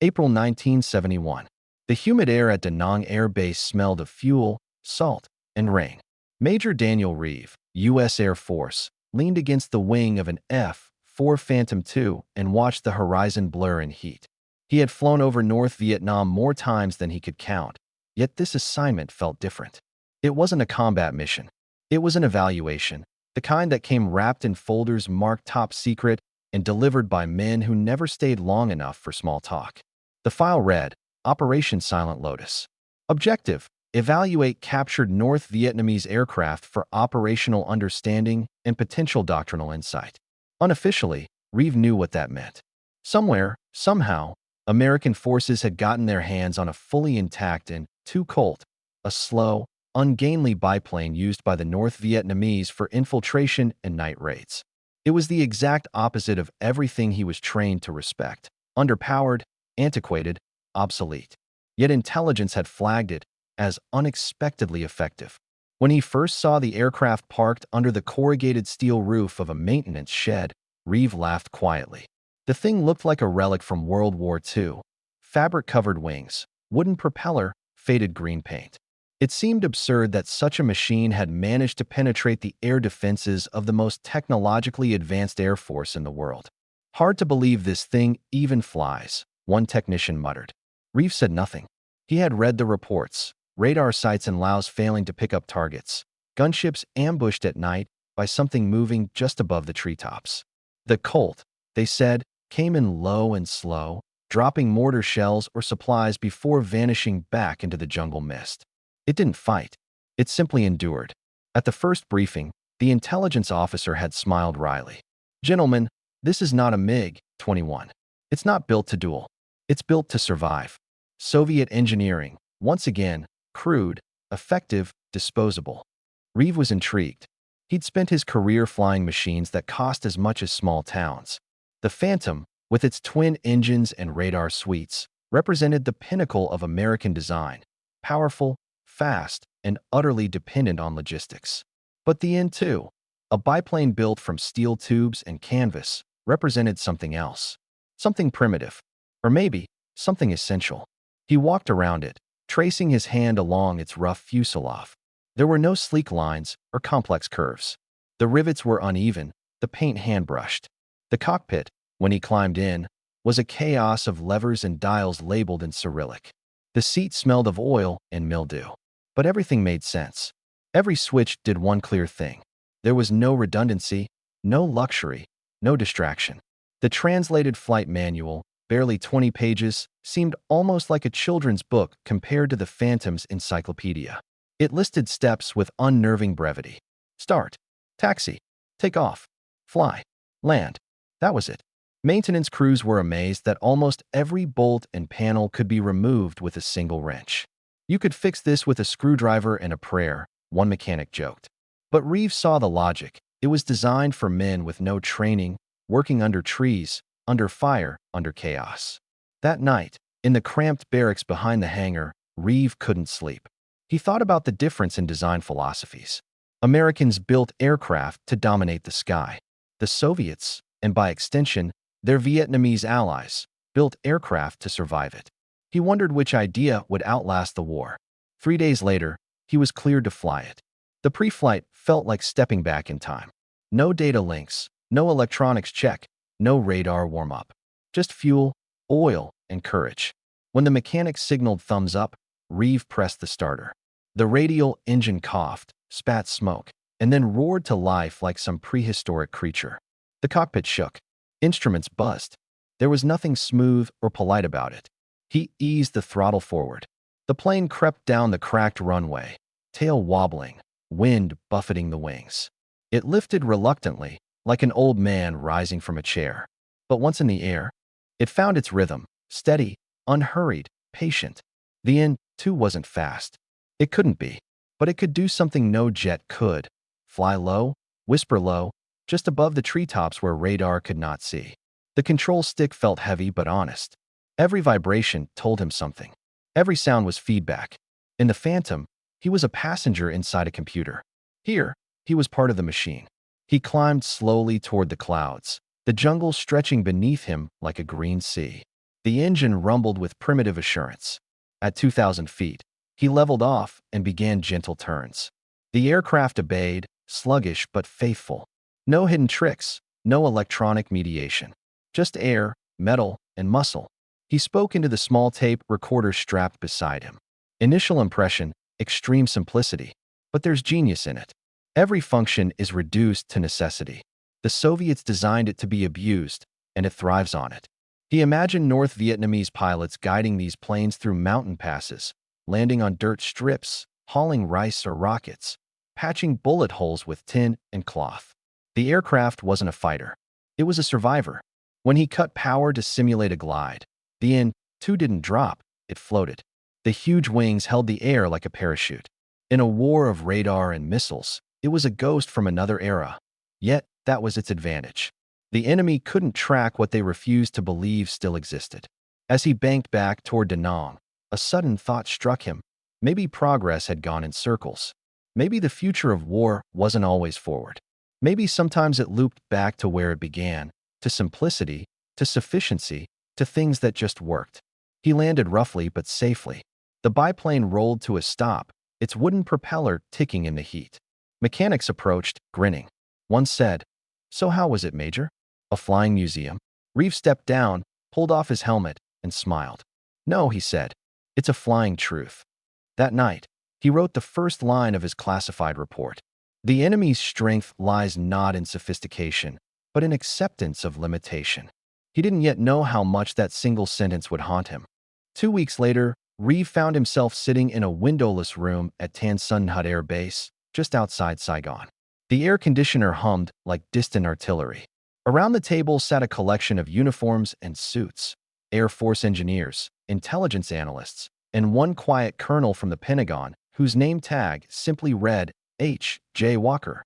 April 1971. The humid air at Da Nang Air Base smelled of fuel, salt, and rain. Major Daniel Reeve, U.S. Air Force, leaned against the wing of an F-4 Phantom II and watched the horizon blur in heat. He had flown over North Vietnam more times than he could count, yet this assignment felt different. It wasn't a combat mission. It was an evaluation, the kind that came wrapped in folders marked top secret and delivered by men who never stayed long enough for small talk. The file read, Operation Silent Lotus. Objective: evaluate captured North Vietnamese aircraft for operational understanding and potential doctrinal insight. Unofficially, Reeve knew what that meant. Somewhere, somehow, American forces had gotten their hands on a fully intact An-2 Colt, a slow, ungainly biplane used by the North Vietnamese for infiltration and night raids. It was the exact opposite of everything he was trained to respect: underpowered, antiquated, obsolete. Yet intelligence had flagged it as unexpectedly effective. When he first saw the aircraft parked under the corrugated steel roof of a maintenance shed, Reeve laughed quietly. The thing looked like a relic from World War II. Fabric-covered wings, wooden propeller, faded green paint. It seemed absurd that such a machine had managed to penetrate the air defenses of the most technologically advanced air force in the world. Hard to believe this thing even flies, one technician muttered. Reeve said nothing. He had read the reports: radar sites in Laos failing to pick up targets, gunships ambushed at night by something moving just above the treetops. The Colt, they said, came in low and slow, dropping mortar shells or supplies before vanishing back into the jungle mist. It didn't fight. It simply endured. At the first briefing, the intelligence officer had smiled wryly. Gentlemen, this is not a MiG-21. It's not built to duel. It's built to survive. Soviet engineering, once again, crude, effective, disposable. Reeve was intrigued. He'd spent his career flying machines that cost as much as small towns. The Phantom, with its twin engines and radar suites, represented the pinnacle of American design: powerful, fast, and utterly dependent on logistics. But the An-2, a biplane built from steel tubes and canvas, represented something else. Something primitive. Or maybe, something essential. He walked around it, tracing his hand along its rough fuselage. There were no sleek lines or complex curves. The rivets were uneven, the paint hand-brushed. The cockpit, when he climbed in, was a chaos of levers and dials labeled in Cyrillic. The seat smelled of oil and mildew. But everything made sense. Every switch did one clear thing. There was no redundancy, no luxury, no distraction. The translated flight manual, barely 20 pages, seemed almost like a children's book compared to the Phantom's encyclopedia. It listed steps with unnerving brevity. Start. Taxi. Take off. Fly. Land. That was it. Maintenance crews were amazed that almost every bolt and panel could be removed with a single wrench. You could fix this with a screwdriver and a prayer, one mechanic joked. But Reeve saw the logic. It was designed for men with no training, working under trees, under fire, under chaos. That night, in the cramped barracks behind the hangar, Reeve couldn't sleep. He thought about the difference in design philosophies. Americans built aircraft to dominate the sky. The Soviets, and by extension, their Vietnamese allies, built aircraft to survive it. He wondered which idea would outlast the war. 3 days later, he was cleared to fly it. The pre-flight felt like stepping back in time. No data links, no electronics check, no radar warm-up. Just fuel, oil, and courage. When the mechanic signaled thumbs up, Reeve pressed the starter. The radial engine coughed, spat smoke, and then roared to life like some prehistoric creature. The cockpit shook. Instruments buzzed. There was nothing smooth or polite about it. He eased the throttle forward. The plane crept down the cracked runway, tail wobbling, wind buffeting the wings. It lifted reluctantly, like an old man rising from a chair. But once in the air, it found its rhythm, steady, unhurried, patient. The An-2 wasn't fast. It couldn't be. But it could do something no jet could. Fly low, whisper low, just above the treetops where radar could not see. The control stick felt heavy but honest. Every vibration told him something. Every sound was feedback. In the Phantom, he was a passenger inside a computer. Here, he was part of the machine. He climbed slowly toward the clouds, the jungle stretching beneath him like a green sea. The engine rumbled with primitive assurance. At 2,000 feet, he leveled off and began gentle turns. The aircraft obeyed, sluggish but faithful. No hidden tricks, no electronic mediation. Just air, metal, and muscle. He spoke into the small tape recorder strapped beside him. Initial impression, extreme simplicity. But there's genius in it. Every function is reduced to necessity. The Soviets designed it to be abused, and it thrives on it. He imagined North Vietnamese pilots guiding these planes through mountain passes, landing on dirt strips, hauling rice or rockets, patching bullet holes with tin and cloth. The aircraft wasn't a fighter. It was a survivor. When he cut power to simulate a glide, the An-2 didn't drop, it floated. The huge wings held the air like a parachute. In a war of radar and missiles, it was a ghost from another era. Yet, that was its advantage. The enemy couldn't track what they refused to believe still existed. As he banked back toward Da Nang, a sudden thought struck him. Maybe progress had gone in circles. Maybe the future of war wasn't always forward. Maybe sometimes it looped back to where it began, to simplicity, to sufficiency, to things that just worked. He landed roughly but safely. The biplane rolled to a stop, its wooden propeller ticking in the heat. Mechanics approached, grinning. One said, "So how was it, Major?" "A flying museum." Reeve stepped down, pulled off his helmet, and smiled. "No," he said, "it's a flying truth." That night, he wrote the first line of his classified report. The enemy's strength lies not in sophistication, but in acceptance of limitation. He didn't yet know how much that single sentence would haunt him. 2 weeks later, Reeve found himself sitting in a windowless room at Tan Son Nhut Air Base, just outside Saigon. The air conditioner hummed like distant artillery. Around the table sat a collection of uniforms and suits. Air Force engineers, intelligence analysts, and one quiet colonel from the Pentagon whose name tag simply read H. J. Walker.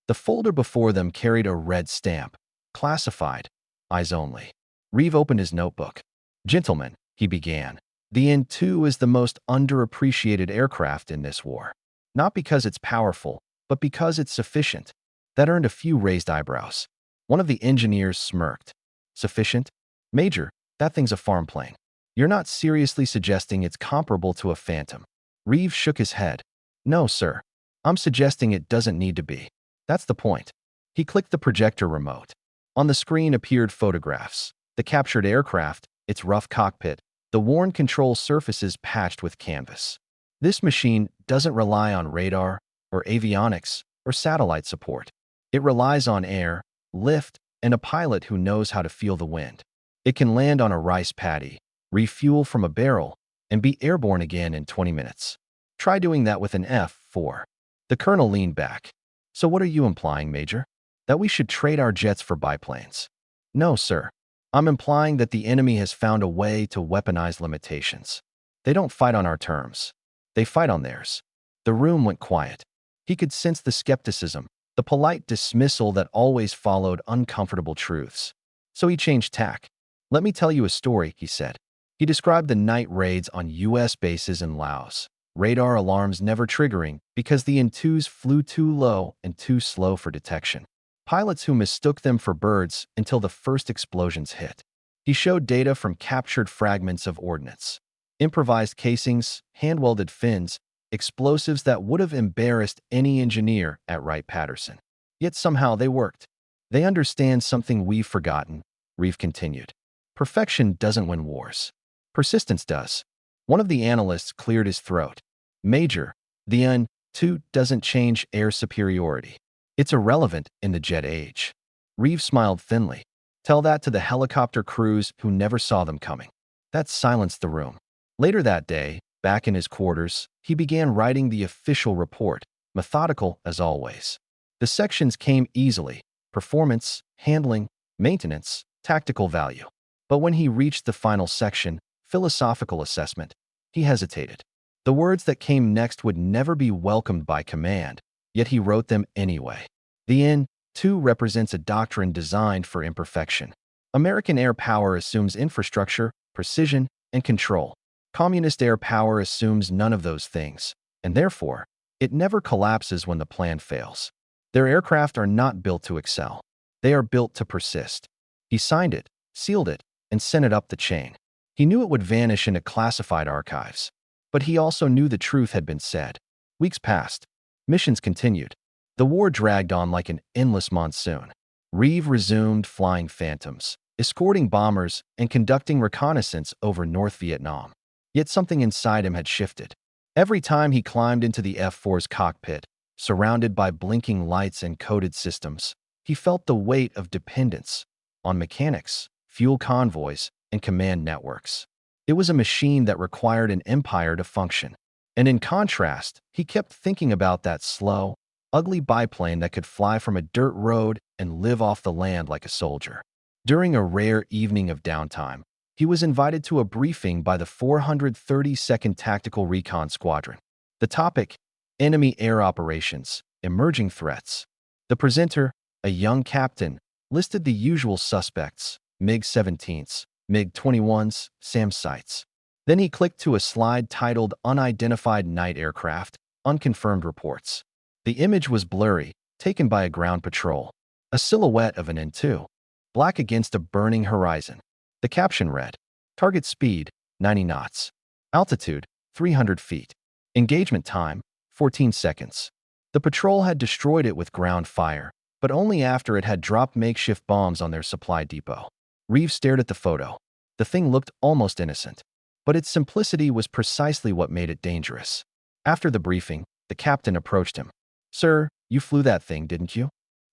The folder before them carried a red stamp. Classified. Eyes only. Reeve opened his notebook. "Gentlemen," he began, "the An-2 is the most underappreciated aircraft in this war. Not because it's powerful, but because it's sufficient." That earned a few raised eyebrows. One of the engineers smirked. "Sufficient? Major, that thing's a farm plane. You're not seriously suggesting it's comparable to a Phantom?" Reeve shook his head. "No, sir. I'm suggesting it doesn't need to be. That's the point." He clicked the projector remote. On the screen appeared photographs. The captured aircraft, its rough cockpit, the worn control surfaces patched with canvas. This machine doesn't rely on radar, or avionics, or satellite support. It relies on air, lift, and a pilot who knows how to feel the wind. It can land on a rice paddy, refuel from a barrel, and be airborne again in 20 minutes. Try doing that with an F-4. The colonel leaned back. "So what are you implying, Major? That we should trade our jets for biplanes?" "No, sir. I'm implying that the enemy has found a way to weaponize limitations. They don't fight on our terms. They fight on theirs." The room went quiet. He could sense the skepticism, the polite dismissal that always followed uncomfortable truths. So he changed tack. "Let me tell you a story," he said. He described the night raids on U.S. bases in Laos. Radar alarms never triggering because the An-2s flew too low and too slow for detection. Pilots who mistook them for birds until the first explosions hit. He showed data from captured fragments of ordnance. Improvised casings, hand-welded fins, explosives that would have embarrassed any engineer at Wright-Patterson. Yet somehow they worked. "They understand something we've forgotten," Reeve continued. "Perfection doesn't win wars. Persistence does." One of the analysts cleared his throat. "Major, the An-2 doesn't change air superiority. It's irrelevant in the jet age." Reeve smiled thinly. "Tell that to the helicopter crews who never saw them coming." That silenced the room. Later that day, back in his quarters, he began writing the official report, methodical as always. The sections came easily: performance, handling, maintenance, tactical value. But when he reached the final section, philosophical assessment, he hesitated. The words that came next would never be welcomed by command, yet he wrote them anyway. The An-2 represents a doctrine designed for imperfection. American air power assumes infrastructure, precision, and control. Communist air power assumes none of those things, and therefore, it never collapses when the plan fails. Their aircraft are not built to excel. They are built to persist. He signed it, sealed it, and sent it up the chain. He knew it would vanish into classified archives. But he also knew the truth had been said. Weeks passed. Missions continued. The war dragged on like an endless monsoon. Reeve resumed flying Phantoms, escorting bombers and conducting reconnaissance over North Vietnam. Yet something inside him had shifted. Every time he climbed into the F-4's cockpit, surrounded by blinking lights and coded systems, he felt the weight of dependence on mechanics, fuel convoys, and command networks. It was a machine that required an empire to function. And in contrast, he kept thinking about that slow, ugly biplane that could fly from a dirt road and live off the land like a soldier. During a rare evening of downtime, he was invited to a briefing by the 432nd Tactical Recon Squadron. The topic: enemy air operations, emerging threats. The presenter, a young captain, listed the usual suspects: MiG-17s, MiG-21s, SAM sites. Then he clicked to a slide titled Unidentified Night Aircraft, Unconfirmed Reports. The image was blurry, taken by a ground patrol. A silhouette of an An-2, black against a burning horizon. The caption read, "Target speed, 90 knots. Altitude, 300 feet. Engagement time, 14 seconds." The patrol had destroyed it with ground fire, but only after it had dropped makeshift bombs on their supply depot. Reeve stared at the photo. The thing looked almost innocent, but its simplicity was precisely what made it dangerous. After the briefing, the captain approached him. "Sir, you flew that thing, didn't you?"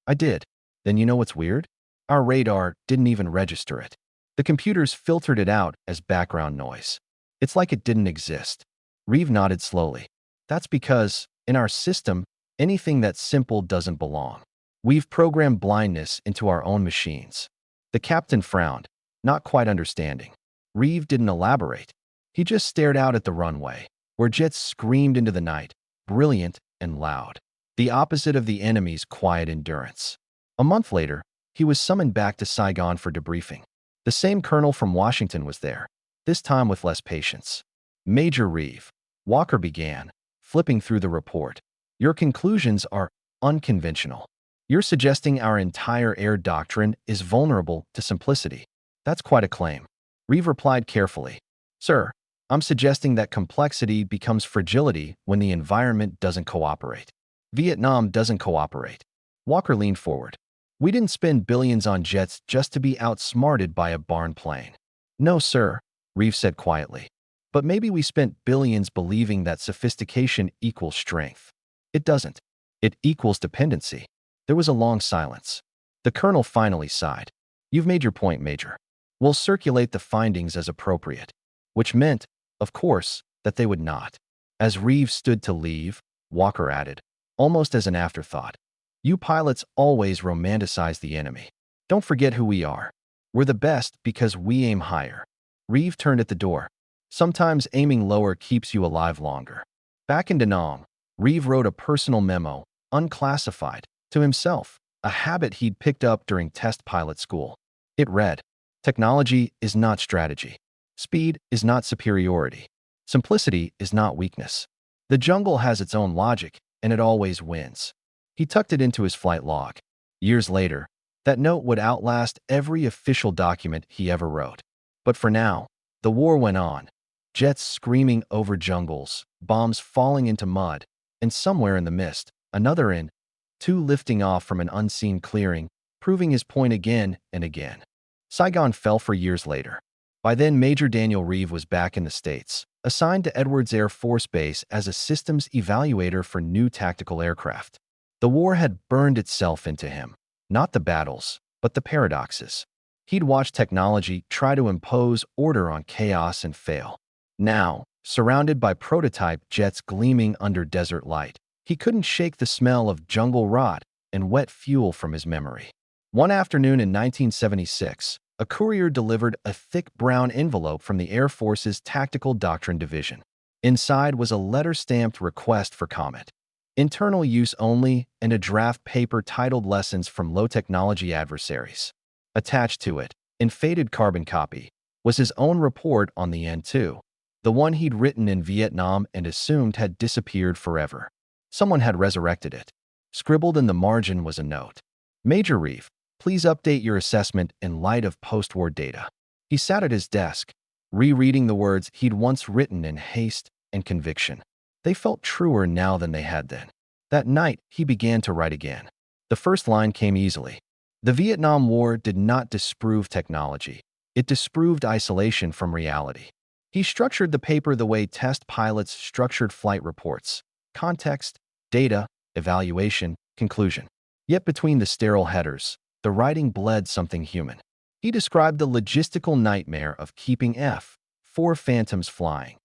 "I did." "Then you know what's weird? Our radar didn't even register it. The computers filtered it out as background noise. It's like it didn't exist." Reeve nodded slowly. "That's because, in our system, anything that's simple doesn't belong. We've programmed blindness into our own machines." The captain frowned, not quite understanding. Reeve didn't elaborate. He just stared out at the runway, where jets screamed into the night, brilliant and loud. The opposite of the enemy's quiet endurance. A month later, he was summoned back to Saigon for debriefing. The same colonel from Washington was there, this time with less patience. "Major Reeve," Walker began, flipping through the report, "your conclusions are unconventional. You're suggesting our entire air doctrine is vulnerable to simplicity. That's quite a claim." Reeve replied carefully, "Sir, I'm suggesting that complexity becomes fragility when the environment doesn't cooperate. Vietnam doesn't cooperate." Walker leaned forward. "We didn't spend billions on jets just to be outsmarted by a barn plane." "No, sir," Reeve said quietly. "But maybe we spent billions believing that sophistication equals strength. It doesn't. It equals dependency." There was a long silence. The colonel finally sighed. "You've made your point, Major. We'll circulate the findings as appropriate." Which meant, of course, that they would not. As Reeve stood to leave, Walker added, almost as an afterthought, "You pilots always romanticize the enemy. Don't forget who we are. We're the best because we aim higher." Reeve turned at the door. "Sometimes aiming lower keeps you alive longer." Back in Da Nang, Reeve wrote a personal memo, unclassified, to himself, a habit he'd picked up during test pilot school. It read, "Technology is not strategy. Speed is not superiority. Simplicity is not weakness. The jungle has its own logic, and it always wins." He tucked it into his flight log. Years later, that note would outlast every official document he ever wrote. But for now, the war went on. Jets screaming over jungles, bombs falling into mud, and somewhere in the mist, another An-2 lifting off from an unseen clearing, proving his point again and again. Saigon fell for years later. By then, Major Daniel Reeve was back in the States, assigned to Edwards Air Force Base as a systems evaluator for new tactical aircraft. The war had burned itself into him, not the battles, but the paradoxes. He'd watched technology try to impose order on chaos and fail. Now, surrounded by prototype jets gleaming under desert light, he couldn't shake the smell of jungle rot and wet fuel from his memory. One afternoon in 1976, a courier delivered a thick brown envelope from the Air Force's Tactical Doctrine Division. Inside was a letter-stamped request for comment. Internal use only, and a draft paper titled Lessons from Low-Technology Adversaries. Attached to it, in faded carbon copy, was his own report on the An-2, the one he'd written in Vietnam and assumed had disappeared forever. Someone had resurrected it. Scribbled in the margin was a note. "Major Reeve, please update your assessment in light of post-war data." He sat at his desk, rereading the words he'd once written in haste and conviction. They felt truer now than they had then. That night, he began to write again. The first line came easily. The Vietnam War did not disprove technology. It disproved isolation from reality. He structured the paper the way test pilots structured flight reports: context, data, evaluation, conclusion. Yet between the sterile headers, the writing bled something human. He described the logistical nightmare of keeping F-4 Phantoms flying,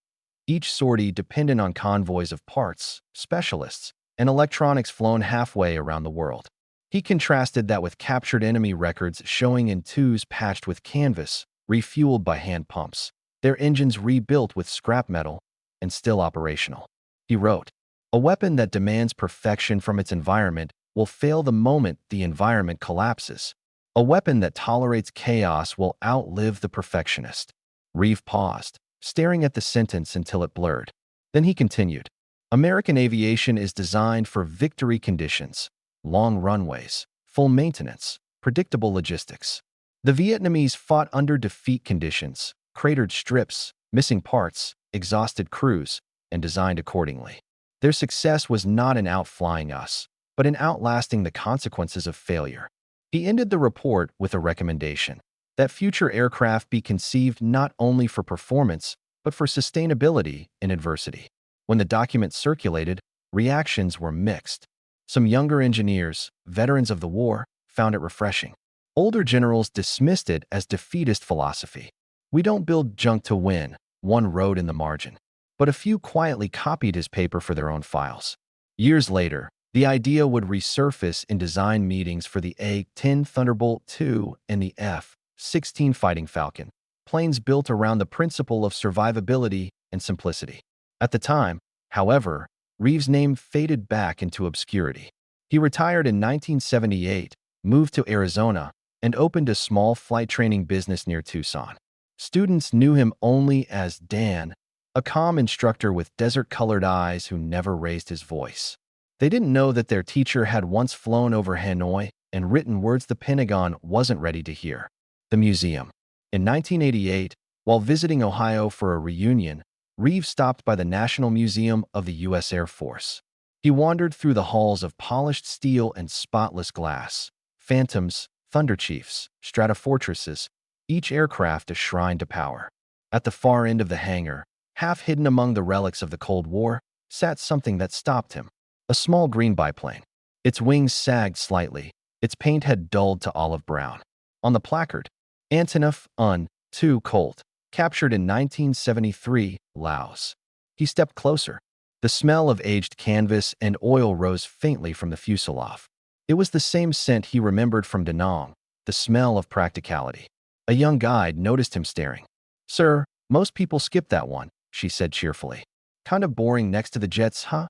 each sortie dependent on convoys of parts, specialists, and electronics flown halfway around the world. He contrasted that with captured enemy records showing An-2s patched with canvas, refueled by hand pumps, their engines rebuilt with scrap metal, and still operational. He wrote, "A weapon that demands perfection from its environment will fail the moment the environment collapses. A weapon that tolerates chaos will outlive the perfectionist." Reeve paused, staring at the sentence until it blurred. Then he continued, "American aviation is designed for victory conditions: long runways, full maintenance, predictable logistics. The Vietnamese fought under defeat conditions, cratered strips, missing parts, exhausted crews, and designed accordingly. Their success was not in outflying us, but in outlasting the consequences of failure." He ended the report with a recommendation that future aircraft be conceived not only for performance, but for sustainability in adversity. When the document circulated, reactions were mixed. Some younger engineers, veterans of the war, found it refreshing. Older generals dismissed it as defeatist philosophy. "We don't build junk to win," one wrote in the margin. But a few quietly copied his paper for their own files. Years later, the idea would resurface in design meetings for the A-10 Thunderbolt II and the F-16 Fighting Falcon, planes built around the principle of survivability and simplicity. At the time, however, Reeve's name faded back into obscurity. He retired in 1978, moved to Arizona, and opened a small flight training business near Tucson. Students knew him only as Dan, a calm instructor with desert-colored eyes who never raised his voice. They didn't know that their teacher had once flown over Hanoi and written words the Pentagon wasn't ready to hear. The museum. In 1988, while visiting Ohio for a reunion, Reeve stopped by the National Museum of the U.S. Air Force. He wandered through the halls of polished steel and spotless glass: Phantoms, Thunderchiefs, Stratofortresses, each aircraft a shrine to power. At the far end of the hangar, half hidden among the relics of the Cold War, sat something that stopped him: a small green biplane. Its wings sagged slightly, its paint had dulled to olive brown. On the placard, "Antonov An-2 Colt, captured in 1973, Laos." He stepped closer. The smell of aged canvas and oil rose faintly from the fuselage. It was the same scent he remembered from Da Nang, the smell of practicality. A young guide noticed him staring. "Sir, most people skip that one," she said cheerfully. "Kind of boring next to the jets, huh?"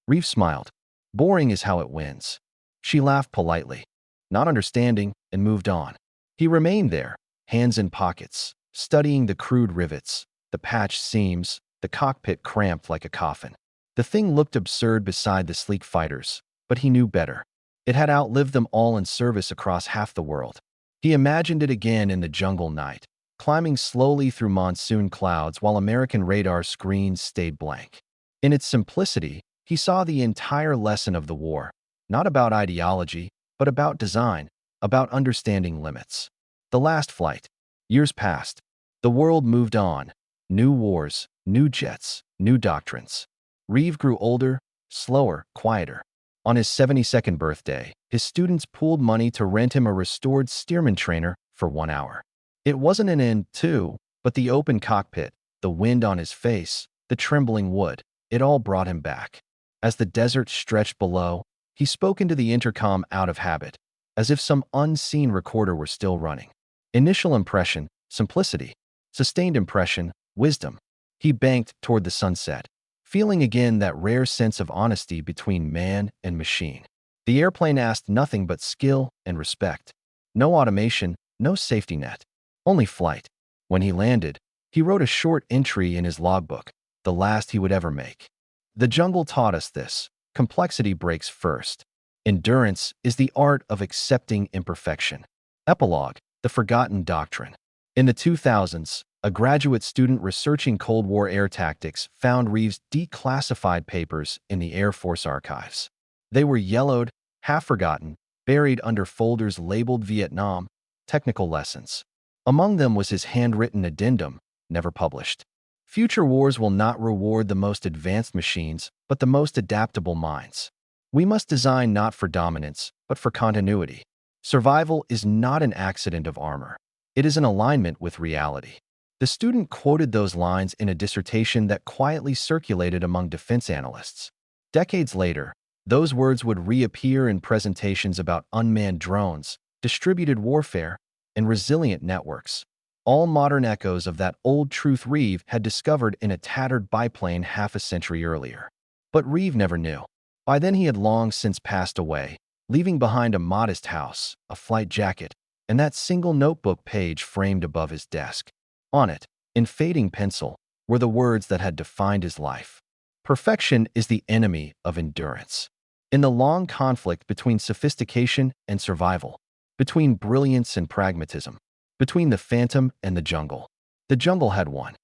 Reeve smiled. "Boring is how it wins." She laughed politely, not understanding, and moved on. He remained there, hands in pockets, studying the crude rivets, the patched seams, the cockpit cramped like a coffin. The thing looked absurd beside the sleek fighters, but he knew better. It had outlived them all in service across half the world. He imagined it again in the jungle night, climbing slowly through monsoon clouds while American radar screens stayed blank. In its simplicity, he saw the entire lesson of the war, not about ideology, but about design, about understanding limits. The last flight. Years passed. The world moved on. New wars, new jets, new doctrines. Reeve grew older, slower, quieter. On his 72nd birthday, his students pooled money to rent him a restored Stearman trainer for 1 hour. It wasn't an An-2, but the open cockpit, the wind on his face, the trembling wood. It all brought him back. As the desert stretched below, he spoke into the intercom out of habit, as if some unseen recorder were still running. Initial impression, simplicity. Sustained impression, wisdom. He banked toward the sunset, feeling again that rare sense of honesty between man and machine. The airplane asked nothing but skill and respect. No automation, no safety net, only flight. When he landed, he wrote a short entry in his logbook, the last he would ever make. "The jungle taught us this: complexity breaks first. Endurance is the art of accepting imperfection." Epilogue: the forgotten doctrine. In the 2000s, a graduate student researching Cold War air tactics found Reeve's declassified papers in the Air Force archives. They were yellowed, half-forgotten, buried under folders labeled Vietnam, technical lessons. Among them was his handwritten addendum, never published. Future wars will not reward the most advanced machines, but the most adaptable minds. We must design not for dominance, but for continuity. Survival is not an accident of armor. It is an alignment with reality. The student quoted those lines in a dissertation that quietly circulated among defense analysts. Decades later, those words would reappear in presentations about unmanned drones, distributed warfare, and resilient networks. All modern echoes of that old truth Reeve had discovered in a tattered biplane half a century earlier. But Reeve never knew. By then he had long since passed away, leaving behind a modest house, a flight jacket, and that single notebook page framed above his desk. On it, in fading pencil, were the words that had defined his life. Perfection is the enemy of endurance. In the long conflict between sophistication and survival, between brilliance and pragmatism, between the phantom and the jungle had won.